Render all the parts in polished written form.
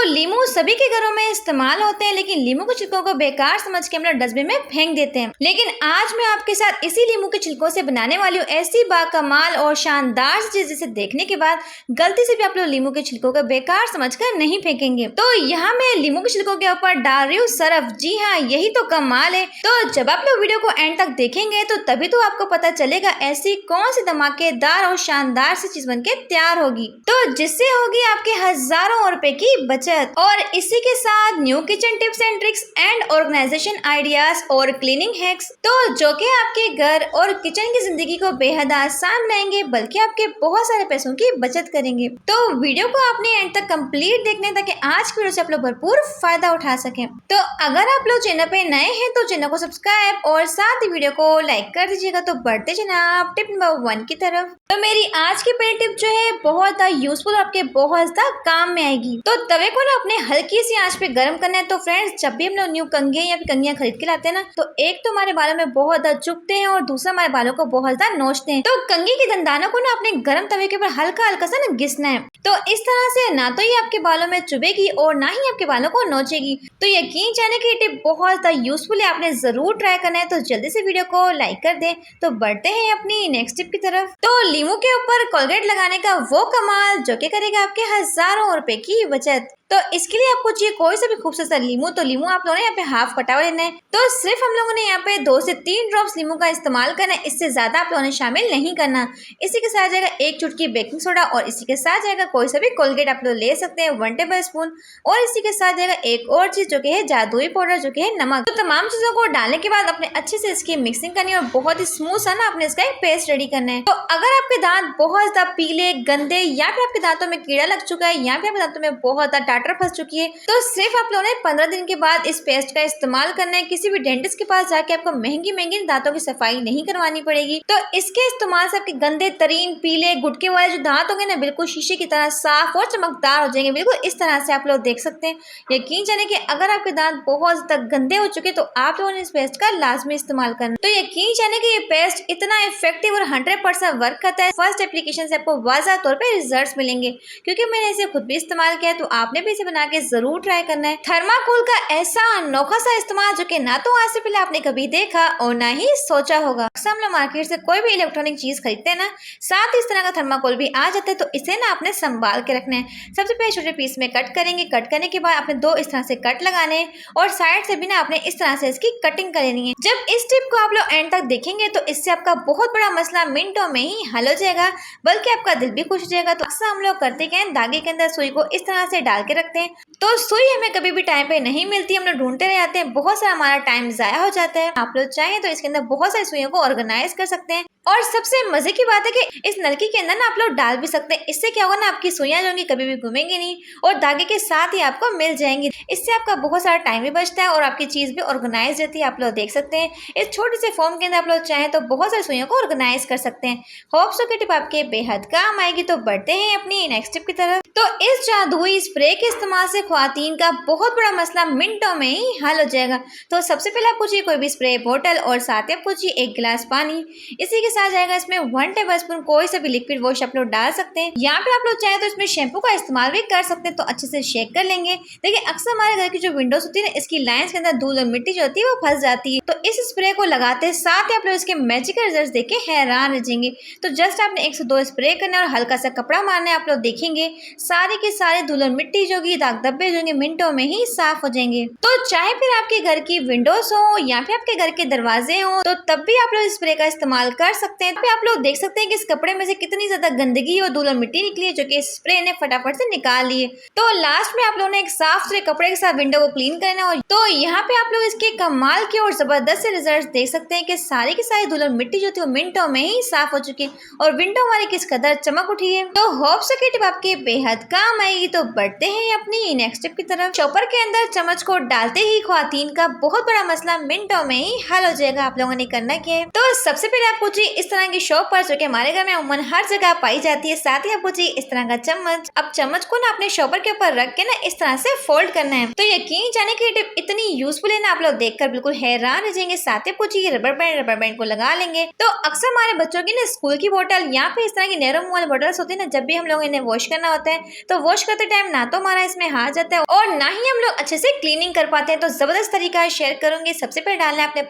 लीमू सभी के घरों में इस्तेमाल होते हैं, लेकिन लीमू के छिलकों को बेकार समझ के हम लोग डस्टबिन में फेंक देते हैं। लेकिन आज मैं आपके साथ इसी लीमू के छिलकों से बनाने वाली हूँ ऐसी बाकमाल और शानदार चीज, जिसे देखने के बाद गलती से भी आप लोग लीमू के छिलकों को बेकार समझकर नहीं फेंकेंगे। तो यहाँ मैं लीमू के छिलकों के ऊपर डाल रही हूँ सरफ। जी हाँ, यही तो कमाल है। तो जब आप लोग वीडियो को एंड तक देखेंगे तो तभी तो आपको पता चलेगा ऐसी कौन सी धमाकेदार और शानदार सी चीज बनके तैयार होगी, तो जिससे होगी आपके हजारों रुपए की बचत। और इसी के साथ new kitchen tips and tricks and organisation ideas और क्लीनिंग हैक्स, तो जो कि आपके घर और किचन की जिंदगी को बेहद आसान बनाएंगे, बल्कि आपके बहुत सारे पैसों की बचत करेंगे। तो वीडियो को आपने एंड तक कंप्लीट देखने, ताकि आज की वीडियो से आप लोग भरपूर फायदा उठा सकें। तो अगर आप लोग चैनल पे नए हैं तो चैनल को सब्सक्राइब और साथ ही वीडियो को लाइक कर दीजिएगा। तो बढ़ते जनाब टिप नंबर 1 की तरफ। तो मेरी आज की पहली टिप जो है बहुत यूजफुल, आपके बहुत काम में आएगी। तो तवे को ना अपने हल्की सी आंच पे गर्म करना है। तो फ्रेंड्स, जब भी हम लोग न्यू कंघे या फिर कंघियां खरीद के लाते हैं ना, तो एक तो हमारे बालों में बहुत चुभते हैं और दूसरा हमारे बालों को बहुत ज्यादा नोचते हैं। तो कंघी के दंदानों को ना अपने गर्म तवे के ऊपर हल्का हल्का सा ना घिसना है। तो इस तरह से ना तो ये आपके बालों में चुभेगी और ना ही आपके बालों को नोचेगी। तो यकीन जाने की टिप बहुत यूजफुल है, आपने जरूर ट्राई करना है। तो जल्दी से वीडियो को लाइक कर दें। तो बढ़ते हैं अपनी नेक्स्ट टिप की तरफ। तो लीमू के ऊपर कोलगेट लगाने का वो कमाल, जो कि करेगा आपके हजारों रुपए की बचत। तो इसके लिए आपको चाहिए कोई सा भी खूबसूरत सा लीमू। तो लीमू आप लोगों ने यहाँ पे हाफ कटा हुआ लेना है। तो सिर्फ हम लोगों ने यहाँ पे 2 से 3 ड्रॉप्स लीमू का इस्तेमाल करना है, इससे ज्यादा आप लोगों ने शामिल नहीं करना। इसी के साथ जाएगा 1 चुटकी बेकिंग सोडा और इसी के साथ जाएगा कोई सा भी कोलगेट आप लोग ले सकते हैं 1 टेबल स्पून। और इसी के साथ जाएगा एक और चीज, जो कि है जादुई पाउडर, जो कि है नमक। तो तमाम चीजों को डालने के बाद अपने अच्छे से इसकी मिक्सिंग करनी है और बहुत ही स्मूथ सा ना अपने इसका एक पेस्ट रेडी करना है। तो अगर आपके दांत बहुत ज्यादा पीले, गंदे, या फिर आपके दांतों में कीड़ा लग चुका है, या फिर आपके दांतों में बहुत ज्यादा टाटर फंस चुकी है, तो सिर्फ आप लोगों ने 15 दिन के बाद इस पेस्ट का इस्तेमाल करना है। किसी भी डेंटिस्ट के पास जाके आपको महंगी दांतों की सफाई नहीं करवानी पड़ेगी। तो इसके इस्तेमाल से आपके गंदे तरीन, पीले, गुटके वाले जो दांत होंगे ना, बिल्कुल शीशे की तरह साफ और चमकदार हो जाएंगे। बिल्कुल इस तरह से आप लोग देख सकते हैं। यकीन जाने कि अगर आपके दांत बहुत तक गंदे हो चुके तो आप लोगों ने इस पेस्ट का लाजमी इस्तेमाल करना। तो यकीन जाने कि ये पेस्ट इतना इफेक्टिव और 100% वर्क करता है। फर्स्ट एप्लीकेशन से आपको वाज़ह तौर पे रिजल्ट्स मिलेंगे, क्योंकि मैंने इसे खुद भी इस्तेमाल किया है। तो आपने भी इसे बना के जरूर ट्राई करना है। थर्माकोल का ऐसा अनोखा सा इस्तेमाल, जो कि ना तो आज से पहले आपने कभी देखा और ना ही सोचा होगा। अक्सर हम लोग मार्केट से कोई भी इलेक्ट्रॉनिक चीज खरीदते हैं ना, साथ ही इस तरह का थर्माकोल भी आ जाता है। तो इसे ना आपने संभाल के रखना है। सबसे पहले छोटे पीस में कट करेंगे। कट करने के बाद आपने 2 इस तरह से कट लगाने हैं और साइड से भी ना आपने इस तरह से इसकी कटिंग कर लेनी है। जब इस टिप को आप लोग एंड तक देखेंगे तो इससे आपका बहुत बड़ा मसला मिनटों में ही हल हो जाएगा, बल्कि आपका दिल भी खुश हो जाएगा। तो अक्सर हम लोग करते क्या है, धागे के अंदर सुई को इस तरह से डाल के रखते हैं। तो सुई हमें कभी भी टाइम पे नहीं मिलती, हम लोग ढूंढते रह जाते हैं, बहुत सारा हमारा टाइम जाया हो जाता है। आप लोग चाहें तो इसके अंदर बहुत सारी सुइयों को ऑर्गेनाइज कर सकते हैं। और सबसे मजे की बात है कि इस नलकी के अंदर ना आप लोग डाल भी सकते हैं। इससे क्या होगा ना, आपकी सुइयां जो होंगी कभी भी घूमेंगी नहीं और धागे के साथ ही आपको मिल जाएंगी। इससे आपका बहुत सारा टाइम भी बचता है और आपकी चीज भी ऑर्गेनाइज रहती है। आप लोग देख सकते हैं इस छोटे से फॉर्म के अंदर आप लोग चाहें तो बहुत सारी सुइयों को ऑर्गेनाइज कर सकते हैं। होप सो की टिप आपके बेहद काम आएगी। तो बढ़ते हैं अपनी नेक्स्ट टिप की तरफ। तो इस जादुई स्प्रे के इस्तेमाल से ख्वातीन का बहुत बड़ा मसला मिनटों में ही हल हो जाएगा। तो सबसे पहले आपको चाहिए कोई भी स्प्रे बोतल और साथ ही आपको चाहिए 1 गिलास पानी। इसी के साथ जाएगा इसमें 1 टेबल स्पून कोई सा भी लिक्विड वॉश आप लोग डाल सकते हैं। यहाँ पे आप लोग चाहे तो इसमें शैम्पू का इस्तेमाल भी कर सकते हैं। तो अच्छे से शेक कर लेंगे। देखिए अक्सर हमारे घर की जो विंडोज होती है ना, इसकी लाइंस के अंदर धूल और मिट्टी जो होती है वो फंस जाती है। तो इस स्प्रे को लगाते साथ ही आप लोग इसके मैजिकल रिजल्ट देख के हैरान रह जाएंगे। तो जस्ट आपने 1 से 2 स्प्रे करना है और हल्का सा कपड़ा मारना है। आप लोग देखेंगे सारे के सारे धूल और मिट्टी जो होगी, दाग धब्बे जो होंगे, मिनटों में ही साफ हो जाएंगे। तो चाहे फिर आपके घर की विंडोज हो या फिर आपके घर के दरवाजे हो, तो तब भी आप लोग स्प्रे का इस्तेमाल कर सकते हैं। आप लोग देख सकते हैं कि इस कपड़े में से कितनी ज्यादा गंदगी और धूल और मिट्टी निकली है, जो कि स्प्रे ने फटाफट से निकाल लिए। तो लास्ट में आप लोगों ने एक साफ सुथरे कपड़े के साथ विंडो को क्लीन करना है। तो यहाँ पे आप लोग इसके कमाल के और जबरदस्त से रिजल्ट देख सकते हैं कि सारी की सारी धूल और मिट्टी जो थी वो मिनटों में ही साफ हो चुकी है और विंडो हमारी किस कदर चमक उठी है। तो होप सो की टिप आपके बेहद काम आएगी। तो बढ़ते हैं अपनी नेक्स्ट टिप की तरफ। चॉपर के अंदर चम्मच को डालते ही ख्वातीन का बहुत बड़ा मसला मिनटों में ही हल हो जाएगा। आप लोगों ने करना क्या है, तो सबसे पहले आपको चाहिए इस तरह की शॉप पर, जो कि हमारे घर में अमूमन हर जगह पाई जाती है। साथ ही आपको चाहिए इस तरह का चम्मच। अब चम्मच को ना अपने शॉपर के ऊपर रख के ना इस तरह से फोल्ड करना है। तो यकीन जाने की टिप इतनी यूजफुल है ना, आप लोग देखकर बिल्कुल हैरान रह जाएंगे। साथ ही आपको चाहिए रबर बैंड को लगा लेंगे। तो अक्सर हमारे बच्चों की ना स्कूल की बोतल या फिर इस तरह की नैरो मुंह वाली बोतल्स होती है ना, जब भी हम लोग इन्हें वॉश करना होता है तो वॉश करते टाइम ना तो हमारा इसमें हाथ जाता है और ना ही हम लोग अच्छे से क्लीनिंग कर पाते हैं। तो जबरदस्त तरीका शेयर करूंगी। सबसे पहले डालना है आपने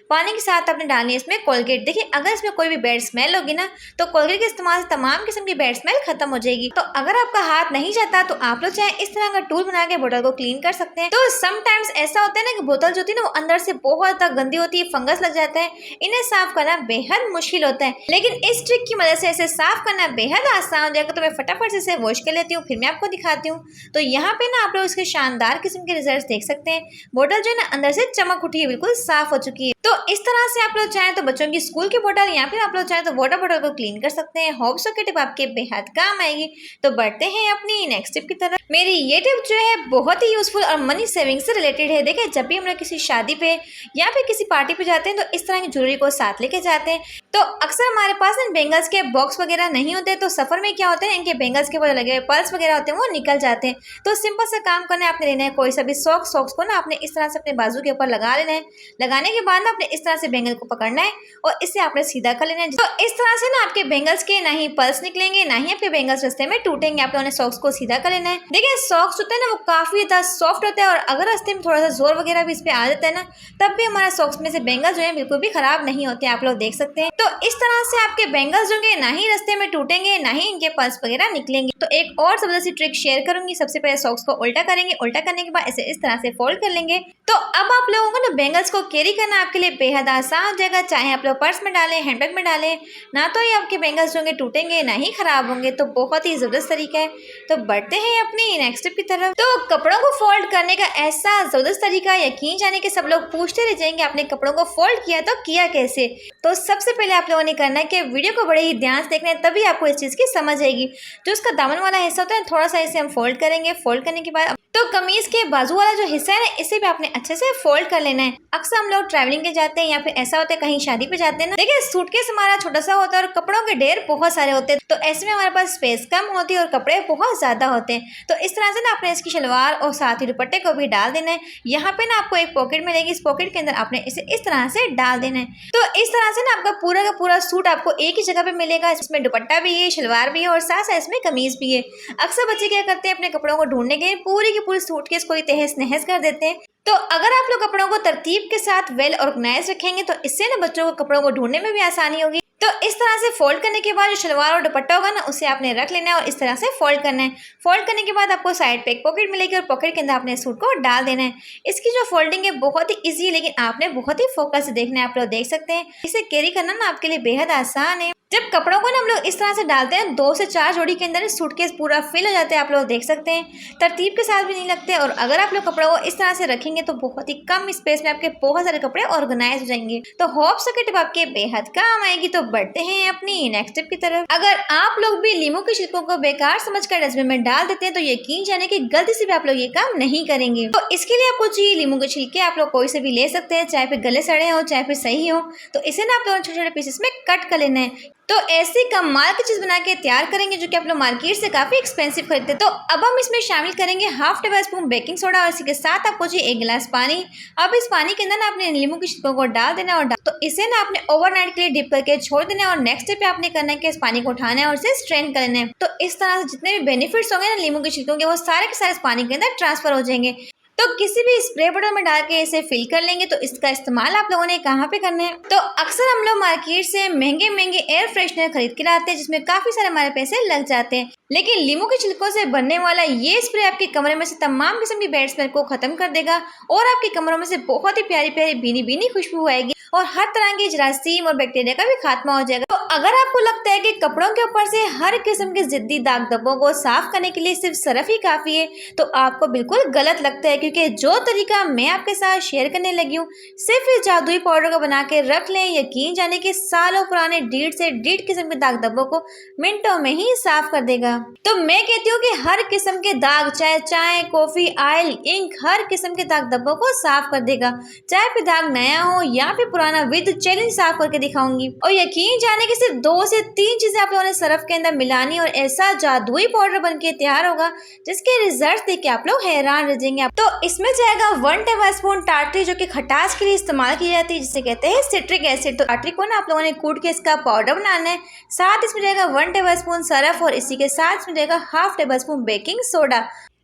पानी के साथ आपने डालनी है इसमें कोलगेट। देखिए अगर इसमें कोई भी बैड स्मेल होगी ना तो कोलगेट के इस्तेमाल से तमाम किस्म की बैड स्मेल खत्म हो जाएगी। तो अगर आपका हाथ नहीं जाता तो आप लोग चाहे इस तरह का टूल बना के बोतल को क्लीन कर सकते हैं। तो समटाइम्स ऐसा होता है ना कि बोतल जो होती है ना वो अंदर से बहुत ज्यादा गंदी होती है, फंगस लग जाता है, इन्हें साफ करना बेहद मुश्किल होता है। लेकिन इस ट्रिक की मदद से इसे साफ करना बेहद आसान हो जाएगा। तो मैं फटाफट से इसे वॉश कर लेती हूँ, फिर मैं आपको दिखाती हूँ। तो यहाँ पे ना आप लोग इसके शानदार किस्म के रिजल्ट देख सकते हैं। बोतल जो है ना अंदर से चमक उठी है, बिल्कुल साफ हो चुकी है। तो इस तरह से आप लोग चाहें तो बच्चों की स्कूल की बोतल या फिर आप लोग चाहें तो वाटर बोतल को क्लीन कर सकते हैं। होप सो की टिप आपके बेहद काम आएगी। तो बढ़ते हैं अपनी नेक्स्ट टिप की तरफ। मेरी ये टिप जो है बहुत ही यूजफुल और मनी सेविंग से रिलेटेड है। देखिए जब भी हम लोग किसी शादी पे या फिर किसी पार्टी पे जाते हैं तो इस तरह की ज्वेलरी को साथ लेके जाते हैं। तो अक्सर हमारे पास ना बेंगल्स के बॉक्स वगैरह नहीं होते। तो सफर में क्या होता है इनके बेंगल्स के ऊपर लगे हुए पर्ल्स वगैरह होते हैं वो निकल जाते हैं। तो सिंपल सा काम करना है, आपने लेना है कोई सा भी सॉक्स को ना आपने इस तरह से अपने बाजू के ऊपर लगा लेना है। लगाने के बाद ना आपने इस तरह से बेंगल को पकड़ना है और इसे आपने सीधा कर लेना है। तो इस तरह से ना आपके बेंगल्स के ना ही पर्ल्स निकलेंगे ना ही आपके बेंगल्स रास्ते में टूटेंगे। आप लोगों ने सॉक्स को सीधा कर लेना है। देखिए सॉक्स होता है ना वो काफी ज्यादा सॉफ्ट होता है और अगर रास्ते में थोड़ा सा जोर वगैरह भी इस पे आ जाता है ना तब भी हमारा सॉक्स में से बेंगल्स जो है बिल्कुल भी खराब नहीं होते, आप लोग देख सकते हैं। तो इस तरह से आपके बेंगल्स जो है ना ही रास्ते में टूटेंगे ना ही इनके पर्ल्स वगैरह निकलेंगे। तो एक और जबरदस्ती ट्रिक शेयर करूंगी। सबसे पहले सॉक्स को उल्टा करेंगे, उल्टा करने के बाद इसे इस तरह से फोल्ड कर लेंगे। तो अब आप लोगों को ना बेंगल्स को कैरी करना आपके लिए बेहद आसान हो जाएगा। चाहे आप लोग पर्स में डालें, हैंडबैग में डालें, ना तो ये आपके बेंगल्स जो होंगे टूटेंगे ना ही खराब होंगे। तो बहुत ही जबरदस्त तरीका है। तो बढ़ते हैं अपनी नेक्स्ट टिप की तरफ। तो कपड़ों को फोल्ड करने का ऐसा जबरदस्त तरीका यकीन जाने के सब लोग पूछते रह जाएंगे आपने कपड़ों को फोल्ड किया तो किया कैसे। तो सबसे पहले आप लोगों ने करना है कि वीडियो को बड़े ही ध्यान से देखना है, तभी आपको इस चीज की समझ आएगी। जो उसका दामन वाला हिस्सा होता है थोड़ा सा इसे हम फोल्ड करेंगे। फोल्ड करने के बाद तो कमीज के बाजू वाला जो हिस्सा है ना इसे भी आपने अच्छे से फोल्ड कर लेना है। अक्सर हम लोग ट्रैवलिंग के जाते हैं या फिर ऐसा होता है कहीं शादी पे जाते हैं ना, देखिए सूटकेस हमारा छोटा सा होता है और कपड़ों के ढेर बहुत सारे होते हैं। तो ऐसे में हमारे पास स्पेस कम होती है और कपड़े बहुत ज्यादा होते हैं। तो इस तरह से ना आपने इसकी शलवार और साथ ही दुपट्टे को भी डाल देना है। यहाँ पे ना आपको एक पॉकेट मिलेगी, इस पॉकेट के अंदर आपने इसे इस तरह से डाल देना है। तो इस तरह से ना आपका पूरा का पूरा सूट आपको एक ही जगह पे मिलेगा। इसमें दुपट्टा भी है, शलवार भी है और साथ साथ इसमें कमीज भी है। अक्सर बच्चे क्या करते हैं अपने कपड़ों को ढूंढने के लिए पूरी की पूरी सूटकेस को तहस नहस कर देते हैं। तो अगर आप लोग कपड़ों को तरतीब के साथ वेल ऑर्गेनाइज रखेंगे तो इससे ना बच्चों को कपड़ों को ढूंढने में भी आसानी होगी। तो इस तरह से फोल्ड करने के बाद जो शलवार और दुपट्टा होगा ना उसे आपने रख लेना है और इस तरह से फोल्ड करना है। फोल्ड करने के बाद आपको साइड पे एक पॉकेट मिलेगी और पॉकेट के अंदर आपने सूट को डाल देना है। इसकी जो फोल्डिंग है बहुत ही इजी है लेकिन आपने बहुत ही फोकस से देखना है। आप लोग देख सकते हैं इसे कैरी करना ना आपके लिए बेहद आसान है। जब कपड़ों को ना हम लोग इस तरह से डालते हैं 2 से 4 जोड़ी के अंदर सूटकेस पूरा फिल हो जाता है। आप लोग देख सकते हैं तरतीब के साथ भी नहीं लगते और अगर आप लोग कपड़ों को इस तरह से रखेंगे तो बहुत ही कम स्पेस में आपके बहुत सारे कपड़े ऑर्गेनाइज हो जाएंगे। तो होप सो की टिप आपके बेहद काम आएगी। तो बढ़ते हैं अपनी नेक्स्ट टिप की तरफ। अगर आप लोग भी लीमू के छिलकों को बेकार समझकर डस्टबिन में डाल देते हैं तो यकीन जाने की गलती से भी आप लोग ये काम नहीं करेंगे। तो इसके लिए आपको चाहिए लीमू के छिलके। आप लोग कोई से भी ले सकते हैं, चाहे फिर गले सड़े हो चाहे फिर सही हो। तो इसे ना आप लोगों छोटे छोटे पीसेस में कट कर लेना है। तो ऐसी कमाल की चीज बना के तैयार करेंगे जो कि आप लोग मार्केट से काफी एक्सपेंसिव खरीदते हैं। तो अब हम इसमें शामिल करेंगे half table spoon baking soda और इसी के साथ आपको चाहिए 1 गिलास पानी। अब इस पानी के अंदर ना आपने लीमू के छिलकों को डाल देना और तो इसे ना आपने ओवरनाइट के लिए डिप करके छोड़ देना और नेक्स्ट डे पे आपने करना है कि इस पानी को उठाना है और इसे स्ट्रेन कर लेना है। तो इस तरह से जितने भी बेनिफिट्स होंगे ना लीमू के छिलकों के वो सारे के सारे इस पानी के अंदर ट्रांसफर हो जाएंगे। तो किसी भी स्प्रे बॉटल में डाल के इसे फिल कर लेंगे। तो इसका इस्तेमाल आप लोगों ने कहाँ पे करना है। तो अक्सर हम लोग मार्केट से महंगे महंगे एयर फ्रेशनर खरीद के लाते हैं जिसमें काफी सारे हमारे पैसे लग जाते हैं। लेकिन लीमू के छिलकों से बनने वाला ये स्प्रे आपके कमरे में से तमाम किस्म की बैड स्मेल को खत्म कर देगा और आपके कमरों में से बहुत ही प्यारी प्यारी भीनी भीनी खुशबू आएगी और हर तरह की जरासीम और बैक्टीरिया का भी खात्मा हो जाएगा। तो अगर आपको लगता है कि कपड़ों के ऊपर से हर किस्म के जिद्दी दाग धब्बों को साफ करने के लिए सिर्फ सरफ ही काफी है तो आपको बिल्कुल गलत लगता है, क्योंकि जो तरीका मैं आपके साथ शेयर करने लगी हूँ सिर्फ इस जादुई पाउडर को बना के रख लें, यकीन जाने के सालों पुराने डीड से डीड किस्म के दाग धब्बों को मिनटों में ही साफ कर देगा। तो मैं कहती हूँ कि हर किस्म के दाग, चाहे चाय, कॉफी, ऑयल, इंक, हर किस्म के दाग धब्बों को साफ कर देगा। चाहे फिर दाग नया हो या फिर पुराना पुराना विद चैलेंज साफ करके दिखाऊंगी। और यकीन जाने कि सिर्फ 2 से 3 चीजें आप लोगों ने सर्फ के अंदर मिलानी और ऐसा जादुई पाउडर बनके तैयार होगा जिसके रिजल्ट देख के आप लोग हैरान रह जाएंगे। तो इसमें जाएगा 1 टेबलस्पून टाटरी, जो कि खटास के लिए इस्तेमाल की जाती है, जिसे कहते हैं सिट्रिक एसिड। तो टाटरी को ना आप लोगों ने कूट के इसका पाउडर बनाना है। साथ इसमें जाएगा 1 टेबलस्पून सर्फ और इसी के साथ इसमें जाएगा ½ टेबलस्पून बेकिंग सोडा।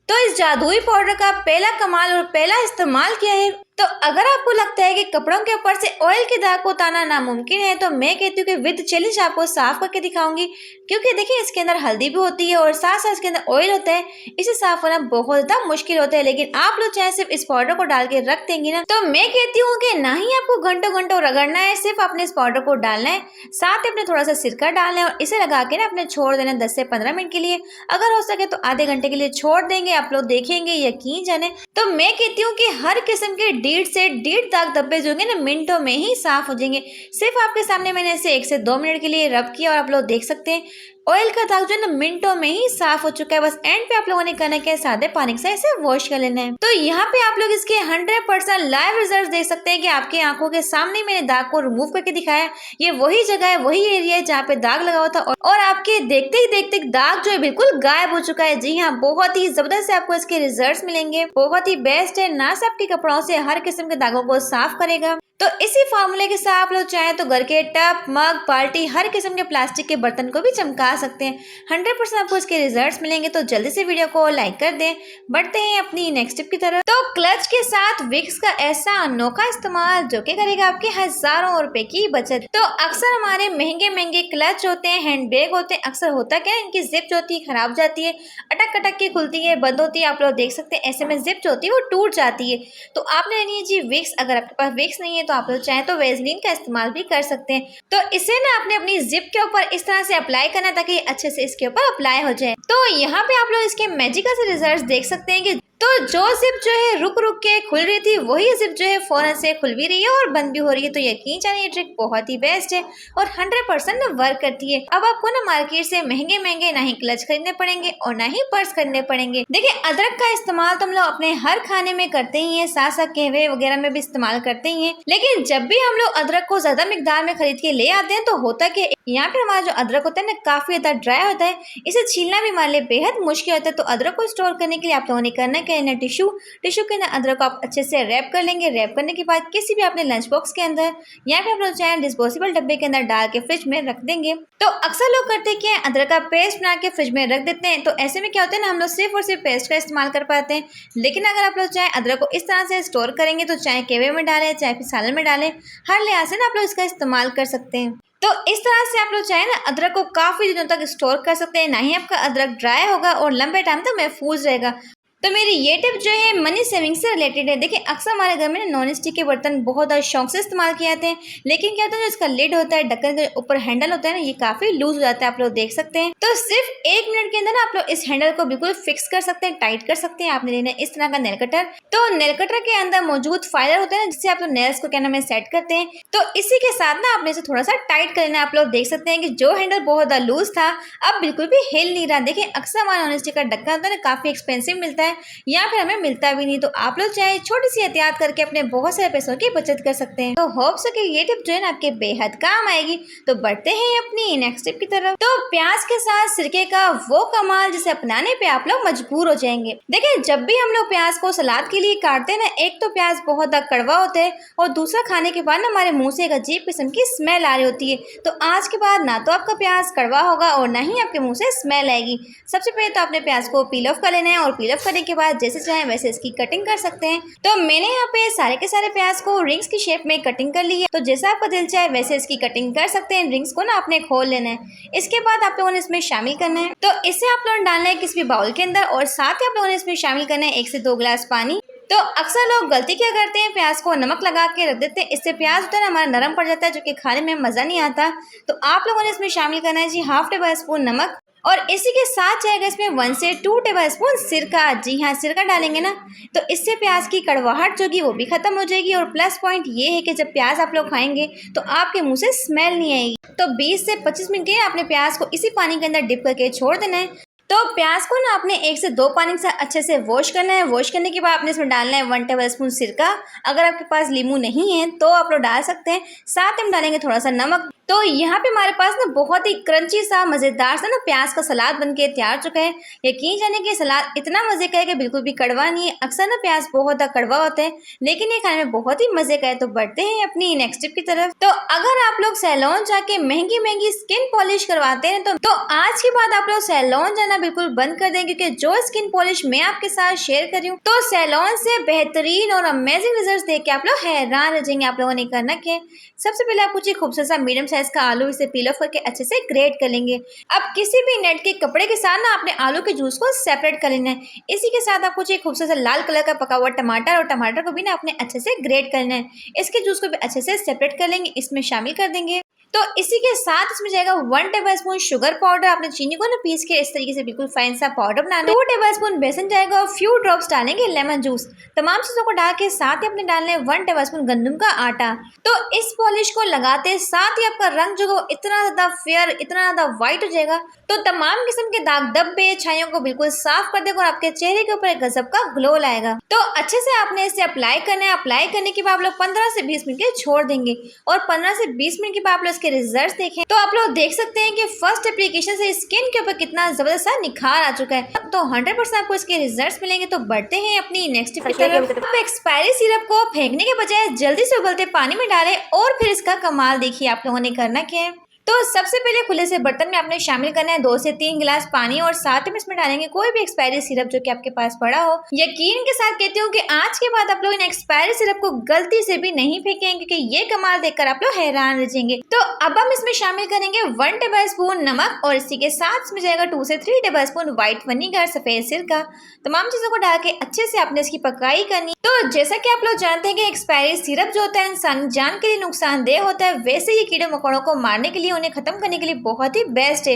तो इस जादुई पाउडर का पहला कमाल और पहला इस्तेमाल किया है। तो अगर आपको लगता है कि कपड़ों के ऊपर से ऑयल के दाग को उतारना नामुमकिन है, तो मैं कहती हूँ कि विद चैलेंज आपको साफ करके दिखाऊंगी, क्योंकि देखिए इसके अंदर हल्दी भी होती है और साथ साथ इसके अंदर ऑयल होता है। इसे साफ करना बहुत ज्यादा मुश्किल होता है, लेकिन आप लोग चाहे सिर्फ इस पाउडर को डाल के रख देंगे ना, तो मैं कहती हूँ कि ना ही आपको घंटों घंटों रगड़ना है, सिर्फ अपने इस पाउडर को डालना है, साथ ही अपने थोड़ा सा सिरका डालना है और इसे लगा के ना अपने छोड़ देना 10 से 15 मिनट के लिए। अगर हो सके तो आधे घंटे के लिए छोड़ देंगे, आप लोग देखेंगे यकीन जाने। तो मैं कहती हूँ कि हर किस्म के 1.5 से 1.5 दाग धब्बे जो होंगे ना मिनटों में ही साफ हो जाएंगे। सिर्फ आपके सामने मैंने इसे 1 से 2 मिनट के लिए रब किया और आप लोग देख सकते हैं ऑयल का दाग जो है ना मिनटों में ही साफ हो चुका है। बस एंड पे आप लोगों ने करना क्या है, सादे पानी से इसे वॉश कर लेना है। तो यहाँ पे आप लोग इसके 100% लाइव रिजल्ट देख सकते हैं कि आपके आंखों के सामने मैंने दाग को रिमूव करके दिखाया। ये वही जगह है, वही एरिया है जहाँ पे दाग लगा हुआ था और आपके देखते ही देखते दाग जो है बिल्कुल गायब हो चुका है। जी हाँ, बहुत ही जबरदस्त से आपको इसके रिजल्ट मिलेंगे। बहुत ही बेस्ट है, ना सिर्फ आपके कपड़ों से हर किस्म के दागों को साफ करेगा। तो इसी फार्मूले के साथ आप लोग चाहें तो घर के टब, मग, बाल्टी, हर किस्म के प्लास्टिक के बर्तन को भी चमका सकते हैं। 100% आपको इसके रिजल्ट्स मिलेंगे। तो जल्दी से वीडियो को लाइक कर दें। बढ़ते हैं अपनी नेक्स्ट टिप की तरफ। तो क्लच के साथ विक्स का ऐसा अनोखा इस्तेमाल जो कि करेगा आपके हजारों रुपए की बचत। तो अक्सर हमारे महंगे महंगे क्लच होते हैं, हैंड बैग होते हैं, अक्सर होता क्या है इनकी जिप जो होती है खराब जाती है, अटक अटक के खुलती है, बंद होती है। आप लोग देख सकते हैं ऐसे में जिप जो होती है वो टूट जाती है। तो आपने लेनी है जी विक्स। अगर आपके पास विक्स नहीं है तो आप लोग चाहें तो वेजलिन का इस्तेमाल भी कर सकते हैं। तो इसे ना आपने अपनी जिप के ऊपर इस तरह से अप्लाई करना है ताकि अच्छे से इसके ऊपर अप्लाई हो जाए। तो यहाँ पे आप लोग इसके मैजिकल से रिजल्ट्स देख सकते हैं कि तो जो जिप जो है रुक रुक के खुल रही थी, वही जिप जो है फौरन से खुल भी रही है और बंद भी हो रही है। तो यकीन जानिए ये ट्रिक बहुत ही बेस्ट है और 100% वर्क करती है। अब आपको ना मार्केट से महंगे महंगे ना ही क्लच खरीदने पड़ेंगे और ना ही पर्स खरीदने पड़ेंगे। देखिए अदरक का इस्तेमाल तो हम लोग अपने हर खाने में करते ही है, साथ साथ कहवे वगैरह में भी इस्तेमाल करते ही है। लेकिन जब भी हम लोग अदरक को ज्यादा मिकदार में खरीद के ले आते हैं तो होता कि यहाँ पे हमारा जो अदरक होता है ना काफी ज्यादा ड्राई होता है, इसे छीलना भी हमारे लिए बेहद मुश्किल होता है। तो अदरक को स्टोर करने के लिए आप लोगों ने करना क्या है, टिश्यू के अंदर अदरक को आप अच्छे से रैप कर लेंगे। रैप करने के बाद किसी भी अपने लंच बॉक्स के अंदर या फिर आप लोग चाहे डिस्पोजेबल डब्बे के अंदर डाल के फ्रिज में रख देंगे। तो अक्सर लोग करते क्या है, अदरक का पेस्ट बना के फ्रिज में रख देते हैं। तो ऐसे में क्या होता है ना, हम लोग सिर्फ और सिर्फ पेस्ट का इस्तेमाल कर पाते हैं। लेकिन अगर आप लोग चाहे अदरक को इस तरह से स्टोर करेंगे तो चाहे केवे में डालें चाहे फिर सालन में डालें, हर लिहाज से ना आप लोग इसका इस्तेमाल कर सकते हैं। तो इस तरह से आप लोग चाहे ना अदरक को काफी दिनों तक स्टोर कर सकते हैं। ना ही आपका अदरक ड्राई होगा और लंबे टाइम तक महफूज रहेगा। तो मेरी ये टिप जो है मनी सेविंग से रिलेटेड है। देखिए अक्सर हमारे घर में नॉन स्टिक के बर्तन बहुत ज़्यादा शौक से इस्तेमाल किए जाते हैं, लेकिन क्या होता है जो इसका लिड होता है, ढक्कन के ऊपर हैंडल होता है ना, ये काफी लूज हो जाता है। आप लोग देख सकते हैं। तो सिर्फ 1 मिनट के अंदर ना आप लोग इस हैंडल को बिल्कुल फिक्स कर सकते हैं, टाइट कर सकते हैं। आपने लेना है इस तरह का नेल कटर। तो नेल कटर के अंदर मौजूद फाइबर होता है ना, जिससे आप लोग नेल्स को क्या नाम है सेट करते हैं। तो इसी के साथ ना आपने इसे थोड़ा सा टाइट कर लेना। आप लोग देख सकते हैं कि जो हैंडल बहुत ज्यादा लूज था अब बिल्कुल भी हिल नहीं रहा। देखिए अक्सर हमारा नॉन स्टिक का ढक्कन होता है ना काफी एक्सपेंसिव मिलता है या फिर मिलता भी नहीं। तो आप लोग चाहे छोटी सी एहतियात करके अपने बहुत सारे पैसों की बचत कर सकते हैं। तो होप सो कि ये टिप जो है ना आपके बेहद काम आएगी। तो बढ़ते हैं अपनी नेक्स्ट टिप की तरफ। तो प्याज के साथ सिरके का वो कमाल जिसे अपनाने पे आप लोग मजबूर हो जाएंगे। देखिए जब भी हम लोग प्याज को सलाद के लिए काटते हैं ना, एक तो प्याज बहुत ज्यादा कड़वा होता है और दूसरा खाने के बाद ना हमारे मुंह से एक अजीब किस्म की स्मेल आ रही होती है। तो आज के बाद ना तो आपका प्याज कड़वा होगा और ना ही आपके मुंह से स्मेल आएगी। सबसे पहले तो आपने प्याज को पील ऑफ कर लेना है और पील ऑफ करने के बाद जैसे चाहे वैसे इसकी कटिंग कर सकते हैं। तो मैंने यहाँ पे सारे के सारे प्याज को रिंग्स की शेप में कटिंग कर ली है। तो जैसा आपका दिल चाहे वैसे इसकी कटिंग कर सकते हैं। रिंग्स को ना आपने खोल लेना है। इसके बाद आप लोगों ने इसमें शामिल करना है। तो इसे आप लोगों ने डालना है किसी भी बाउल के अंदर और साथ ही आप लोगों ने इसमें शामिल करना है 1 से 2 गिलास पानी। तो अक्सर लोग गलती क्या करते हैं, प्याज को नमक लगा के रख देते हैं। इससे प्याज होता है ना हमारा नरम पड़ जाता है, जो कि खाने में मजा नहीं आता। तो आप लोगों ने इसमें शामिल करना है जी ½ टेबल स्पून नमक और इसी के साथ जाएगा इसमें 1 से 2 टेबल स्पून सिरका। जी हाँ, सिरका डालेंगे ना तो इससे प्याज की कड़वाहट जो वो भी खत्म हो जाएगी। और प्लस पॉइंट ये है कि जब प्याज आप लोग खाएंगे तो आपके मुंह से स्मेल नहीं आएगी। तो 20 से 25 मिनट के लिए आपने प्याज को इसी पानी के अंदर डिप करके छोड़ देना है। तो प्याज को ना आपने 1 से 2 पानी से अच्छे से वॉश करना है। वॉश करने के बाद आपने इसमें डालना है 1 टेबलस्पून सिरका। अगर आपके पास नींबू नहीं है तो आप लोग डाल सकते हैं। साथ में डालेंगे थोड़ा सा नमक। तो यहाँ पे हमारे पास ना बहुत ही क्रंची सा मज़ेदार सा ना प्याज का सलाद बनके तैयार हो चुका है। यकीन जाने कि सलाद इतना मज़े का है कि बिल्कुल भी कड़वा नहीं है। अक्सर ना प्याज बहुत ज़्यादा कड़वा होता है, लेकिन ये खाने में बहुत ही मज़े का है। तो बढ़ते हैं अपनी नेक्स्ट टिप की तरफ। तो अगर आप लोग सैलून जाके महंगी महंगी स्किन पॉलिश करवाते हैं तो आज के बाद आप लोग सैलून जाना बिल्कुल बंद कर दें, क्योंकि जो स्किन पॉलिश मैं आपके साथ शेयर कर रही हूँ तो सैलून से बेहतरीन और अमेजिंग रिजल्ट देख के आप लोग हैरान रह जाएंगे। आप लोगों ने करना क्या है, सबसे पहले आप कुछ खूबसूरत सा मीडियम साइज का आलू इसे पील ऑफ करके अच्छे से ग्रेट कर लेंगे। अब किसी भी नेट के कपड़े के साथ ना आपने आलू के जूस को सेपरेट कर लेना है। इसी के साथ आप कुछ खूबसूरत सा लाल कलर का पका हुआ टमाटर और टमाटर को भी ना आपने अच्छे से ग्रेट करना है। इसके जूस को भी अच्छे से सेपरेट कर लेंगे, इसमें शामिल कर देंगे। तो इसी के साथ इसमें जाएगा 1 टेबलस्पून शुगर पाउडर। आपने चीनी को ना पीस के इस तरीके से बिल्कुल फाइन सा पाउडर बनाना है। 2 टेबलस्पून बेसन जाएगा और फ्यू ड्रॉप्स डालेंगे लेमन जूस। तमाम चीज़ों को डाल के साथ ही अपने डालना है 1 टेबलस्पून गंदम का आटा। तो इस पॉलिश को लगाते साथ ही आपका रंग जो इतना ज़्यादा फेयर, इतना ज़्यादा व्हाइट हो जाएगा तो तमाम किस्म के दाग धब्बे छाइयों को बिल्कुल साफ कर देगा और आपके चेहरे के ऊपर एक गजब का ग्लो लाएगा। तो अच्छे से आपने इसे अप्लाई करना है। अप्लाई करने के बाद आप लोग 15 से 20 मिनट के छोड़ देंगे और 15 से 20 मिनट के बाद आप लोग इसके रिजल्ट देखें तो आप लोग देख सकते हैं कि फर्स्ट एप्लीकेशन से स्किन के ऊपर कितना जबरदस्त सा निखार आ चुका है। तो 100% आपको इसके रिजल्ट्स मिलेंगे। तो बढ़ते हैं अपनी नेक्स्ट टिप की तरफ। आप एक्सपायरी सिरप को फेंकने के बजाय जल्दी से उबलते पानी में डालें और फिर इसका कमाल देखिए। आप लोगों ने करना क्या है, तो सबसे पहले खुले से बर्तन में आपने शामिल करना है 2 से 3 गिलास पानी और साथ में इसमें डालेंगे कोई भी एक्सपायरी सिरप जो कि आपके पास पड़ा हो। यकीन के साथ कहती हूँ कि आज के बाद आप लोग इन एक्सपायरी सिरप को गलती से भी नहीं फेंकेंगे, क्योंकि ये कमाल देखकर आप लोग हैरान रह जाएंगे। तो अब हम इसमें शामिल करेंगे 1 टेबलस्पून नमक और इसी के साथ इसमें जाएगा 2 से 3 टेबलस्पून व्हाइट विनेगर, सफेद सिरका। तमाम चीजों को डाल के अच्छे से आपने इसकी पकाई करनी। तो जैसा कि आप लोग जानते हैं कि एक्सपायरी सिरप जो होता है इंसान जान के लिए नुकसानदेह होता है, वैसे ये कीड़े मकोड़ों को मारने के लिए, उन्हें खत्म करने के लिए बहुत ही बेस्ट है।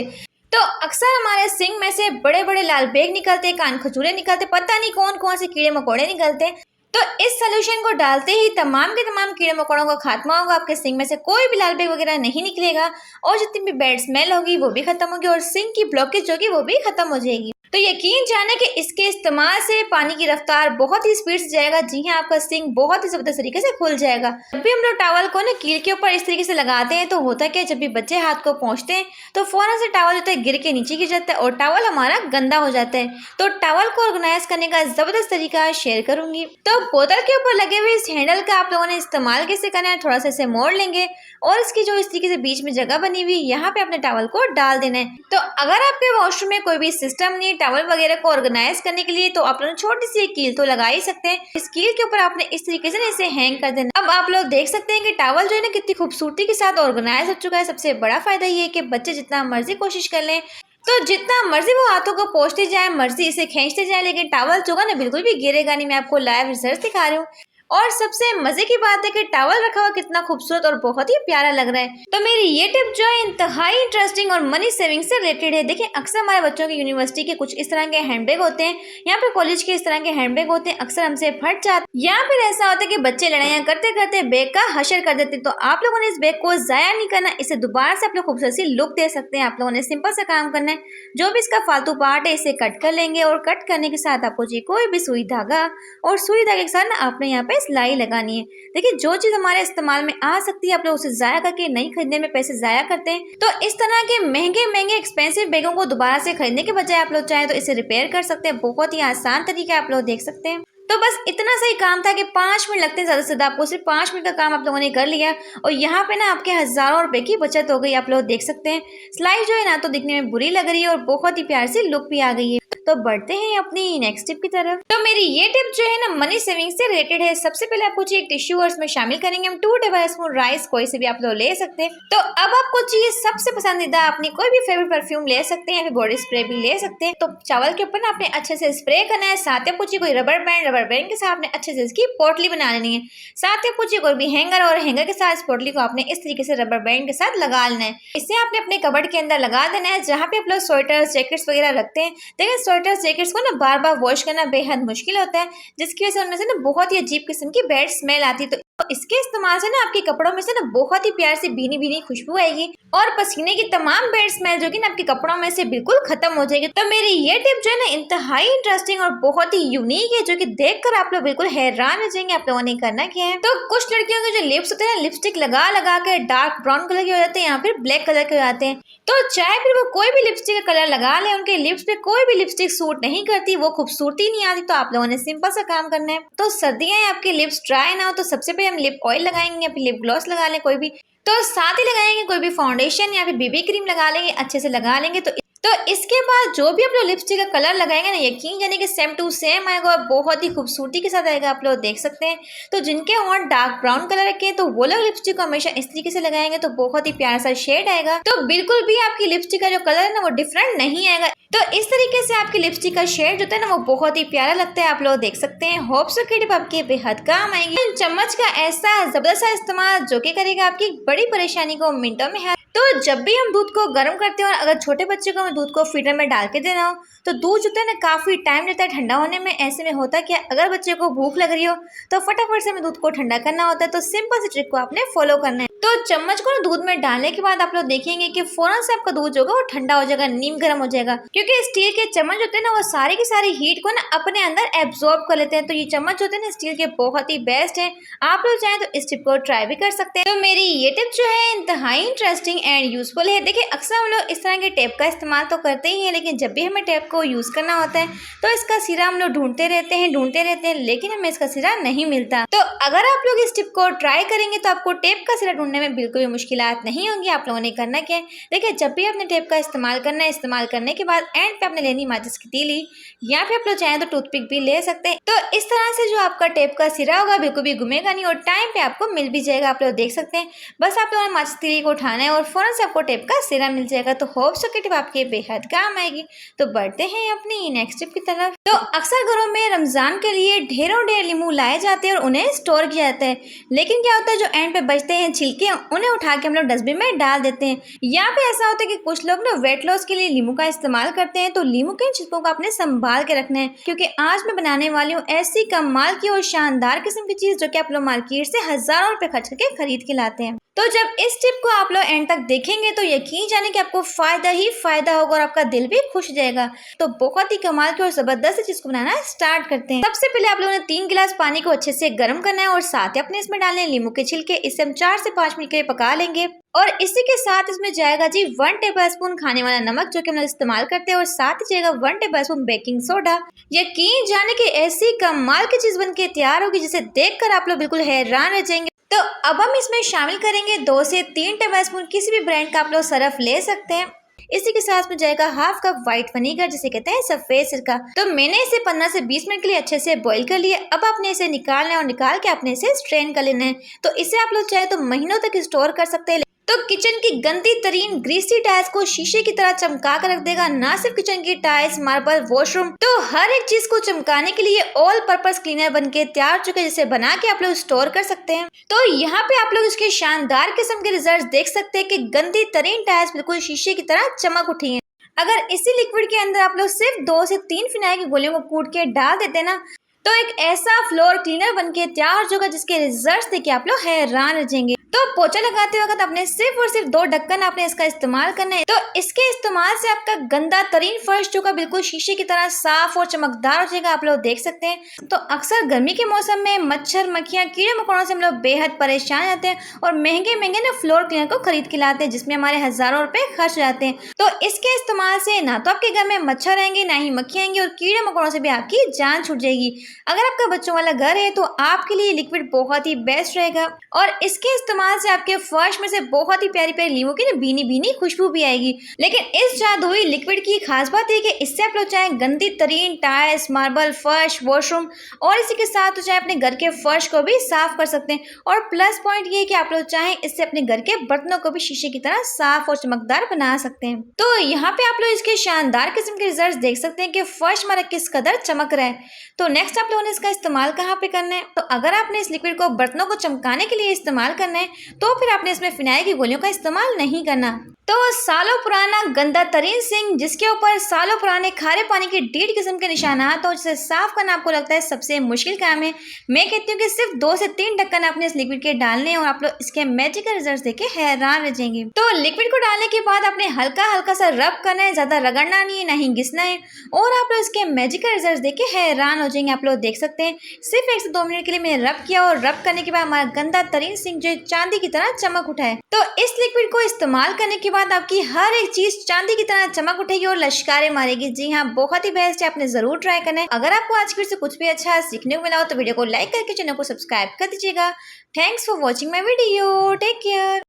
तो अक्सर हमारे सिंक में से बड़े बड़े लाल बेग निकलते, कान खजूरे निकलते, पता नहीं कौन कौन से कीड़े मकोड़े निकलते। तो इस सोल्यूशन को डालते ही तमाम के तमाम कीड़े मकोड़ों का खात्मा होगा। आपके सिंक में से कोई भी लाल बेग वगैरह नहीं निकलेगा और जितनी भी बैड स्मेल होगी वो भी खत्म होगी और सिंक की ब्लॉकेज होगी वो भी खत्म हो जाएगी। तो यकीन जाने कि इसके इस्तेमाल से पानी की रफ्तार बहुत ही स्पीड से जाएगा। जी हाँ, आपका सिंक बहुत ही जबरदस्त तरीके से खुल जाएगा। जब भी हम लोग टॉवल को ना कील के ऊपर इस तरीके से लगाते हैं तो होता क्या है, जब भी बच्चे हाथ को पहुंचते हैं तो फौरन से टॉवल होता है गिर के नीचे गिर जाता है और टॉवल हमारा गंदा हो जाता है। तो टॉवल को ऑर्गेनाइज करने का जबरदस्त तरीका शेयर करूंगी। तो बोतल के ऊपर लगे हुए इस हैंडल का आप लोगों ने इस्तेमाल कैसे करना है, थोड़ा सा इसे मोड़ लेंगे और इसकी जो इस तरीके से बीच में जगह बनी हुई यहाँ पे अपने टॉवल को डाल देना है। तो अगर आपके वॉशरूम में कोई भी सिस्टम नहीं टॉवल वगैरह को ऑर्गेनाइज करने के लिए तो आप लोग छोटी सी कील तो लगा ही सकते हैं। इस कील के ऊपर आपने इस तरीके से ना इसे हैंग कर देना। अब आप लोग देख सकते हैं कि टॉवल जो है ना कितनी खूबसूरती के साथ ऑर्गेनाइज हो चुका है। सबसे बड़ा फायदा ये है कि बच्चे जितना मर्जी कोशिश कर लें तो जितना मर्जी वो हाथों को पोंछते जाए, मर्जी इसे खींचते जाए, लेकिन टॉवल जो है ना बिल्कुल भी गिरेगा नहीं। मैं आपको लाइव रिजल्ट दिखा रही हूँ। और सबसे मजे की बात है कि टॉवल रखा हुआ कितना खूबसूरत और बहुत ही प्यारा लग रहा है। तो मेरी ये टिप जो है इंतहाई इंटरेस्टिंग और मनी सेविंग से रिलेटेड है। देखिए अक्सर हमारे बच्चों की यूनिवर्सिटी के कुछ इस तरह के हैंडबैग होते हैं, यहाँ पे कॉलेज के इस तरह के हैंडबैग होते हैं, अक्सर हमसे फट जाते हैं या फिर ऐसा होता है कि बच्चे लड़ाइयाँ करते करते बैग का हशर कर देते हैं। तो आप लोगों ने इस बैग को जाया नहीं करना, इसे दोबारा से आप लोग खूबसूरत सी लुक दे सकते हैं। आप लोगों ने सिंपल सा काम करना है, जो भी इसका फालतू पार्ट है इसे कट कर लेंगे और कट करने के साथ आपको जी कोई भी सुई धागा और सुई धागे के साथ ना आपने यहाँ पे सिलाई लगानी है। देखिए जो चीज हमारे इस्तेमाल में आ सकती है आप लोग उसे जाया करके नहीं खरीदने में पैसे जाया करते हैं। तो इस तरह के महंगे महंगे एक्सपेंसिव बैगों को दोबारा से खरीदने के बजाय आप लोग चाहे तो इसे रिपेयर कर सकते हैं। बहुत ही आसान तरीका आप लोग देख सकते हैं। तो बस इतना सही काम था कि 5 मिनट लगते हैं ज्यादा से ज्यादा। आपको सिर्फ 5 मिनट का काम आप लोगों ने कर लिया और यहाँ पे ना आपके हजारों रुपए की बचत हो गई। आप लोग देख सकते हैं सिलाई जो है ना तो दिखने में बुरी लग रही है और बहुत ही प्यारी सी लुक भी आ गई है। तो बढ़ते हैं अपनी नेक्स्ट टिप की तरफ। तो मेरी ये टिप जो है ना मनी सेविंग से रिलेटेड है। सबसे पहले आपको चाहिए एक टिश्यू और इसमें शामिल करेंगे हम 2 टेबलस्पून राइस, कोई से भी आप लोग ले सकते हैं। तो अब आपको चाहिए सबसे पसंदीदा अपनी कोई भी फेवरेट परफ्यूम ले सकते हैं या फिर बॉडी स्प्रे भी ले सकते हैं। तो चावल के ऊपर ना आपने अच्छे से स्प्रे करना है। साथ ही आपको चाहिए कोई रबर बैंड के साथ आपने अच्छे से इसकी पोटली बना लेनी है। साथ ही आपको चाहिए कोई भी हैंगर और हैंगर के साथ इस पोटली को आपने इस तरीके से रबर बैंड के साथ लगा लेना है। इसे आपने अपने कबर्ड के अंदर लगा देना है जहाँ पे आप लोग स्वेटर्स जैकेट्स वगैरह रखते हैं। देखिए स्वेटर्स जैकेट्स को ना बार बार वॉश करना बेहद मुश्किल होता है, जिसकी वजह से उनमें से ना बहुत ही अजीब किस्म की बैड स्मेल आती है। तो तो इसके इस्तेमाल से ना आपके कपड़ों में से ना बहुत ही प्यार से भीनी भीनी खुशबू आएगी और पसीने की तमाम बैड स्मेल जो कि ना आपके कपड़ों में से बिल्कुल खत्म हो जाएगी। तो मेरी ये टिप जो है ना इंतहाई इंटरेस्टिंग और बहुत ही यूनिक है, जो कि देखकर आप लोग बिल्कुल हैरान हो जाएंगे। आप लोगों ने करना क्या है, तो कुछ लड़कियों के जो लिप्स होते हैं लिपस्टिक लगा लगा के डार्क ब्राउन कलर के हो जाते हैं या फिर ब्लैक कलर के हो जाते हैं। तो चाहे फिर वो कोई भी लिपस्टिक का कलर लगा ले, उनके लिप्स पे कोई भी लिपस्टिक सूट नहीं करती, वो खूबसूरती नहीं आती। तो आप लोगों ने सिंपल सा काम करना है, तो सर्दियां हैं, आपके लिप्स ड्राई ना हो, तो सबसे पहले हम लिप ऑयल लगाएंगे या फिर लिप ग्लॉस लगा लें कोई भी, तो साथ ही लगाएंगे कोई भी फाउंडेशन या फिर बीबी क्रीम लगा लेंगे, अच्छे से लगा लेंगे। तो इसके बाद जो भी आप लोग लिपस्टिक का कलर लगाएंगे ना, यकीन जाने कि सेम टू सेम आएगा और बहुत ही खूबसूरती के साथ आएगा। आप लोग देख सकते हैं। तो जिनके होंठ डार्क ब्राउन कलर के हैं, तो वो लोग लिपस्टिक को हमेशा इस तरीके से लगाएंगे तो बहुत ही प्यारा सा शेड आएगा। तो बिल्कुल भी आपकी लिपस्टिक का जो कलर है ना वो डिफरेंट नहीं आएगा। तो इस तरीके से आपकी लिपस्टिक का शेड जो है ना वो बहुत ही प्यारा लगता है। आप लोग देख सकते हैं। होप सो कि टिप आपके बेहद काम आएगी। चम्मच का ऐसा जबरदस्त इस्तेमाल जो कि करेगा आपकी बड़ी परेशानी को मिनटों में। तो जब भी हम दूध को गर्म करते हैं और अगर छोटे बच्चे को दूध को फीडर में डाल के देना हो, तो दूध जो है ना काफी टाइम लेता है ठंडा होने में। ऐसे में होता है कि अगर बच्चे को भूख लग रही हो तो फटाफट से हमें दूध को ठंडा करना होता है। तो सिंपल सी ट्रिक को आपने फॉलो करना है। तो चम्मच को दूध में डालने के बाद आप लोग देखेंगे कि फौरन से आपका दूध जो होगा वो ठंडा हो जाएगा, नीम गर्म हो जाएगा, क्योंकि स्टील के चम्मच होते हैं ना वो सारी की सारी हीट को ना अपने अंदर एब्जॉर्ब कर लेते हैं। तो ये चम्मच होते हैं ना स्टील के बहुत ही बेस्ट है। आप लोग चाहें तो इस टिप को ट्राई भी कर सकते हैं। तो मेरी ये टिप जो है इंतहाई इंटरेस्टिंग एंड यूजफुल है। देखिए अक्सर हम लोग इस तरह के टेप का इस्तेमाल तो करते ही हैं, लेकिन जब भी हमें टेप को यूज करना होता है तो इसका सिरा हम लोग ढूंढते रहते हैं, लेकिन हमें इसका सिरा नहीं मिलता। तो अगर आप लोग इस टिप को ट्राई करेंगे तो आपको टेप का सिरा ढूंढने में बिल्कुल भी मुश्किलात नहीं होंगी। आप लोगों ने करना क्या है, देखिए जब भी आपने टेप का इस्तेमाल करना है, इस्तेमाल करने के बाद एंड पे आपने लेनी माचिस की तीली या फिर आप लोग चाहें तो टूथपिक भी ले सकते हैं। तो इस तरह से जो आपका टेप का सिरा होगा बिल्कुल भी घूमेगा नहीं और टाइम पे आपको मिल भी जाएगा। आप लोग देख सकते हैं। बस आप लोगों ने माचिस तीली को उठाना है और फौरन से आपको टेप का सिरा मिल जाएगा। तो होप सो कि टिप आपके बेहद काम आएगी। तो बढ़ते हैं अपनी नेक्स्ट टिप की तरफ। तो अक्सर घरों में रमजान के लिए ढेरों ढेर लीमू लाए जाते हैं और उन्हें स्टोर किया जाता है, लेकिन क्या होता है जो एंड पे बचते हैं छिलके उन्हें उठा के हम लोग डस्टबिन में डाल देते हैं। या फिर ऐसा होता है कि कुछ लोग ना वेट लॉस के लिए लीमू का इस्तेमाल करते हैं। तो लीमू के छिलकों को आपने संभाल के रखना है, क्योंकि आज मैं बनाने वाली हूँ ऐसी कमाल की और शानदार किस्म की चीज जो कि आप लोग मार्केट से हजारों रुपए खर्च करके खरीद के लाते हैं। तो जब इस टिप को आप लोग एंड तक देखेंगे तो यकीन जाने कि आपको फायदा ही फायदा होगा और आपका दिल भी खुश हो जाएगा। तो बहुत ही कमाल की और जबरदस्त चीज को बनाना स्टार्ट करते हैं। सबसे पहले आप लोगों ने 3 गिलास पानी को अच्छे से गर्म करना है और साथ ही अपने इसमें डालने हैं लीमू के छिलके। इसे हम 4 से 5 मिनट के लिए पका लेंगे और इसी के साथ इसमें जाएगा जी 1 टेबलस्पून खाने वाला नमक जो कि हम लोग इस्तेमाल करते हैं और साथ ही जाएगा 1 टेबलस्पून बेकिंग सोडा। यकीन जाने की ऐसी कमाल की चीज बनके तैयार होगी जिसे देखकर आप लोग बिल्कुल हैरान रह जाएंगे। तो अब हम इसमें शामिल करेंगे 2 से 3 टेबलस्पून किसी भी ब्रांड का आप लोग सरफ ले सकते हैं। इसी के साथ में जाएगा हाफ कप व्हाइट विनेगर जिसे कहते हैं सफेद सिरका। तो मैंने इसे 15 से 20 मिनट के लिए अच्छे से बॉईल कर लिया। अब आपने इसे निकालना है और निकाल के आपने इसे स्ट्रेन कर लेना है। तो इसे आप लोग चाहे तो महीनों तक स्टोर कर सकते हैं। तो किचन की गंदी तरीन ग्रीसी टाइल्स को शीशे की तरह चमका कर रख देगा। ना सिर्फ किचन की टाइल्स, मार्बल, वॉशरूम, तो हर एक चीज को चमकाने के लिए ऑल पर्पस क्लीनर बनके तैयार चुके, जिसे बना के आप लोग स्टोर कर सकते हैं। तो यहाँ पे आप लोग इसके शानदार किस्म के रिजल्ट देख सकते हैं कि गंदी तरीन टाइल्स बिल्कुल शीशे की तरह चमक उठी है। अगर इसी लिक्विड के अंदर आप लोग सिर्फ 2 से 3 फिनाइल की गोलियों को कूट के डाल देते ना, तो एक ऐसा फ्लोर क्लीनर बनके तैयार होगा जिसके रिजल्ट्स देखिए आप लोग हैरान रह जाएंगे। तो पोछा लगाते वक्त आपने सिर्फ और सिर्फ 2 ढक्कन आपने इसका इस्तेमाल करना है। तो इसके इस्तेमाल से आपका गंदा तरीन फर्श जो का बिल्कुल शीशे की तरह साफ और चमकदार हो जाएगा। आप लोग देख सकते हैं। तो अक्सर गर्मी के मौसम में मच्छर, मक्खियां, कीड़े मकोड़ों से हम लोग बेहद परेशान रहते हैं और महंगे महंगे ना फ्लोर क्लीनर को खरीद के लाते हैं, जिसमें हमारे हजारों रुपए खर्च हो जाते हैं। तो इसके इस्तेमाल से ना तो आपके घर में मच्छर रहेंगे, ना ही मक्खियां आएंगी और कीड़े मकोड़ों से भी आपकी जान छूट जाएगी। अगर आपका बच्चों वाला घर है तो आपके लिए लिक्विड बहुत ही बेस्ट रहेगा और इसके इस्तेमाल से आपके फर्श में से बहुत ही प्यारी प्यारी लीमू की ना भीनी भीनी खुशबू भी आएगी। लेकिन इस जादुई लिक्विड की खास बात है कि इससे आप लोग चाहे गंदी तरीन टाइल्स, मार्बल, फर्श, वॉशरूम और इसी के साथ तो चाहे अपने घर के फर्श को भी साफ कर सकते हैं। और प्लस पॉइंट ये है कि आप लोग चाहे इससे अपने घर के बर्तनों को भी शीशे की तरह साफ और चमकदार बना सकते हैं। तो यहाँ पे आप लोग इसके शानदार किस्म के रिजल्ट देख सकते हैं कि फर्श हमारा किस कदर चमक रहा है। तो नेक्स्ट आप लोगों ने इसका इस्तेमाल कहाँ पे करना है, तो अगर आपने इस लिक्विड को बर्तनों को चमकाने के लिए इस्तेमाल करना है हैं तो फिर आपने इसमें फिनाइल की गोलियों का इस्तेमाल नहीं करना। तो सालों पुराना गंदा तरीन सिंह जिसके ऊपर सालों पुराने खारे पानी के 1.5 किस्म के निशानात हो, जिसे साफ करना आपको लगता है सबसे मुश्किल काम है, मैं कहती हूँ कि सिर्फ 2 से 3 ढक्कन आपने इस लिक्विड के डालने हैं और आप लोग इसके मैजिकल रिजल्ट देख के हैरान रह जाएंगे। तो लिक्विड को डालने के बाद आपने हल्का हल्का सा रब करना है, ज्यादा रगड़ना नहीं है, ना ही घिसना है, और आप लोग इसके मैजिकल रिजल्ट देख के हैरान हो जाएंगे। आप लोग देख सकते हैं सिर्फ 1 से 2 मिनट के लिए मैंने रब किया और रब करने के बाद हमारा गंदा तरीन सिंह जो चांदी की तरह चमक उठा है। तो इस लिक्विड को इस्तेमाल करने के बाद आपकी हर एक चीज चांदी की तरह चमक उठेगी और लश्कारे मारेगी। जी हाँ, बहुत ही बेस्ट है, आपने जरूर ट्राई करना है। अगर आपको आज की वीडियो से कुछ भी अच्छा सीखने को मिला हो तो वीडियो को लाइक करके चैनल को सब्सक्राइब कर दीजिएगा। Thanks for watching my video. Take care.